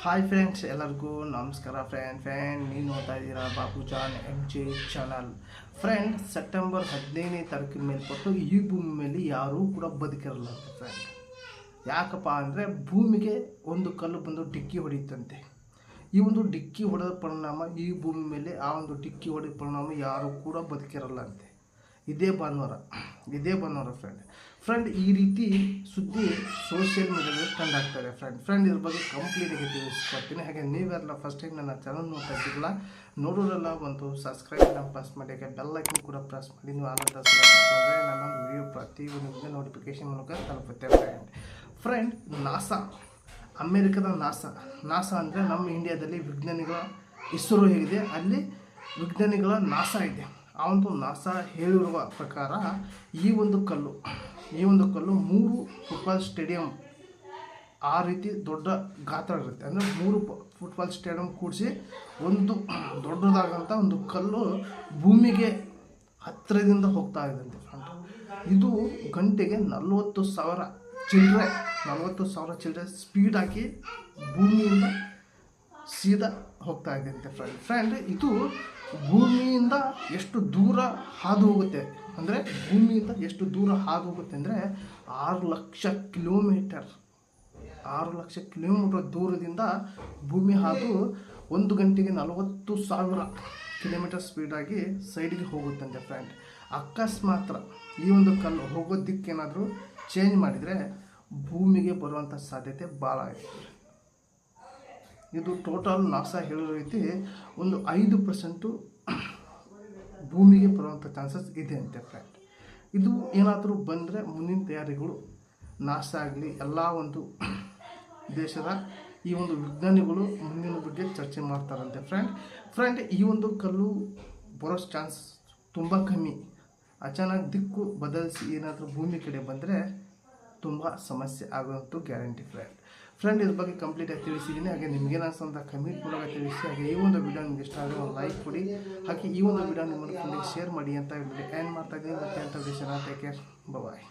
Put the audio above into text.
Hi friends, ಎಲ್ಲರಿಗೂ ನಮಸ್ಕಾರ. Friend ನೀವು ನೋಡ್ತಾ ಇದ್ದೀರಾ Babu John MJ channel. Friend, September 15ನೇ ತಾರೀಕಿನ ಮೇಲ್ಪಟ್ಟು ಈ ಭೂಮಿ ಮೇಲೆ ಯಾರೂ ಕೂಡ ಬದುಕಿರಲ್ಲ ಅಂತ ಫ್ರೆಂಡ್. ಯಾಕಪ್ಪ ಅಂದರೆ ಭೂಮಿಗೆ ಒಂದು ಕಲ್ಲು ಬಂದು ಡಿಕ್ಕಿ ಹೊಡೆಯುತ್ತಂತೆ. ಈ ಒಂದು ಡಿಕ್ಕಿ ಹೊಡೆದ ಪರಿಣಾಮ ಈ ಭೂಮಿ ಮೇಲೆ ಆ ಒಂದು ಡಿಕ್ಕಿ ಹೊಡೆದ ಪರಿಣಾಮ ಯಾರೂ ಕೂಡ ಬದುಕಿರಲ್ಲ ಅಂತೆ. ಇದೇ ಭಾನುವಾರ ಫ್ರೆಂಡ್ ಈ ರೀತಿ ಸುದ್ದಿ ಸೋಷಿಯಲ್ ಮೀಡಿಯಾದಲ್ಲಿ ಟ್ರೆಂಡ್ ಆಗ್ತಾರೆ ಫ್ರೆಂಡ್ ಇದ್ರ ಬಗ್ಗೆ ಕಂಪ್ಲೀಟಾಗಿ ತಿಳಿಸ್ಕೊಡ್ತೀನಿ. ಹಾಗೆ ನೀವೆಲ್ಲ ಫಸ್ಟ್ ಟೈಮ್ ನನ್ನ ಚಾನಲ್ ನೋಡ್ತಾ ಇದ್ದಿರಲ್ಲ, ನೋಡೋರೆಲ್ಲ ಒಂದು ಸಬ್ಸ್ಕ್ರೈಬ್ ಪ್ರೆಸ್ ಮಾಡಿ, ಹಾಗೆ ಬೆಲ್ ಐಕನ್ ಕೂಡ ಪ್ರೆಸ್ ಮಾಡಿ. ನೀವು ಆಲಂತ ಅಂದರೆ ನನ್ನ ವಿಡಿಯೋ ಪ್ರತಿಯೊಂದು ನೋಟಿಫಿಕೇಶನ್ ಮೂಲಕ ತಲುಪುತ್ತೆ ಫ್ರೆಂಡ್. ಅಮೇರಿಕದ ನಾಸಾ ಅಂದರೆ ನಮ್ಮ ಇಂಡಿಯಾದಲ್ಲಿ ವಿಜ್ಞಾನಿಗಳ ಇಸ್ರೋ ಹೇಗಿದೆ, ಅಲ್ಲಿ ವಿಜ್ಞಾನಿಗಳ ನಾಸಾ ಇದೆ. ಆ ಒಂದು ನಾಸಾ ಹೇಳಿರುವ ಪ್ರಕಾರ ಈ ಒಂದು ಕಲ್ಲು 3 ಫುಟ್ಬಾಲ್ ಸ್ಟೇಡಿಯಂ ಆ ರೀತಿ ದೊಡ್ಡ ಗಾತ್ರ ಇರುತ್ತೆ. ಅಂದರೆ 3 ಫುಟ್ಬಾಲ್ ಸ್ಟೇಡಿಯಂ ಕೂಡಿಸಿ ಒಂದು ದೊಡ್ಡದಾದಂಥ ಒಂದು ಕಲ್ಲು ಭೂಮಿಗೆ ಹತ್ತಿರದಿಂದ ಹೋಗ್ತಾ ಇದ್ದಂತೆ ಫ್ರೆಂಡ್. ಇದು ಗಂಟೆಗೆ 40,000 ಚಿಲ್ಲರೆ ಸ್ಪೀಡಾಗಿ ಭೂಮಿಯಿಂದ ಸೀದಾ ಹೋಗ್ತಾ ಇದ್ದಂತೆ ಫ್ರೆಂಡ್. ಇದು ಭೂಮಿಯಿಂದ ಎಷ್ಟು ದೂರ ಹಾದು ಹೋಗುತ್ತೆ ಅಂದರೆ 6 ಲಕ್ಷ ಕಿಲೋಮೀಟರ್ ದೂರದಿಂದ ಭೂಮಿ ಹಾದು 1 ಗಂಟೆಗೆ 40,000 ಕಿಲೋಮೀಟರ್ ಸ್ಪೀಡಾಗಿ ಸೈಡಿಗೆ ಹೋಗುತ್ತಂತೆ ಫ್ರೆಂಡ್. ಅಕಸ್ಮಾತ್ ಈ ಒಂದು ಕಲ್ಲು ಹೋಗೋ ದಿಕ್ಕೇನಾದರೂ ಚೇಂಜ್ ಮಾಡಿದರೆ ಭೂಮಿಗೆ ಬರುವಂಥ ಸಾಧ್ಯತೆ ಭಾಳ ಇದೆ. ಇದು ಟೋಟಲ್ ನಾಸಾ ಹೇಳಿರೋ ರೀತಿ ಒಂದು 5% ಭೂಮಿಗೆ ಬರುವಂಥ ಚಾನ್ಸಸ್ ಇದೆ ಅಂತೆ ಫ್ರೆಂಡ್. ಇದು ಏನಾದರೂ ಬಂದರೆ ಮುಂದಿನ ತಯಾರಿಗಳು ನಾಸಾ ಆಗಲಿ ಎಲ್ಲ ಒಂದು ದೇಶದ ಈ ಒಂದು ವಿಜ್ಞಾನಿಗಳು ಮುಂದಿನ ಬಗ್ಗೆ ಚರ್ಚೆ ಮಾಡ್ತಾರಂತೆ ಫ್ರೆಂಡ್. ಈ ಒಂದು ಕಲ್ಲು ಬರೋ ಚಾನ್ಸ್ ತುಂಬ ಕಮ್ಮಿ. ಅಚಾನಕ್ ದಿಕ್ಕು ಬದಲಿಸಿ ಏನಾದರೂ ಭೂಮಿ ಕಡೆ ಬಂದರೆ ತುಂಬ ಸಮಸ್ಯೆ ಆಗೋಂತೂ ಗ್ಯಾರಂಟಿ ಫ್ರೆಂಡ್. ಇದ್ರ ಬಗ್ಗೆ ಕಂಪ್ಲೀಟಾಗಿ ತಿಳಿಸಿದ್ದೀನಿ. ಹಾಗೆ ನಿಮಗೇನು ಅನ್ಸಂತ ಕಮೆಂಟ್ ಮೂಲಕ ತಿಳಿಸಿ. ಹಾಗೆ ಈ ಒಂದು ವಿಡಿಯೋ ನಿಮ್ಗೆ ಇಷ್ಟ ಆದರೆ ಒಂದು ಲೈಕ್ ಕೊಡಿ. ಹಾಗೆ ಈ ಒಂದು ವಿಡಿಯೋ ನಿಮ್ಮ ಫ್ರೆಂಡಿಗೆ ಶೇರ್ ಮಾಡಿ ಅಂತ ವಿಡಿಯೋ ಎಂಡ್ ಮಾಡ್ತಾ ಇದ್ದೀನಿ. ಮತ್ತೆ ಅಂತ ವಿಡಿಯೋ ಟೇಕ್ ಕೇರ್, ಬಾಯ್.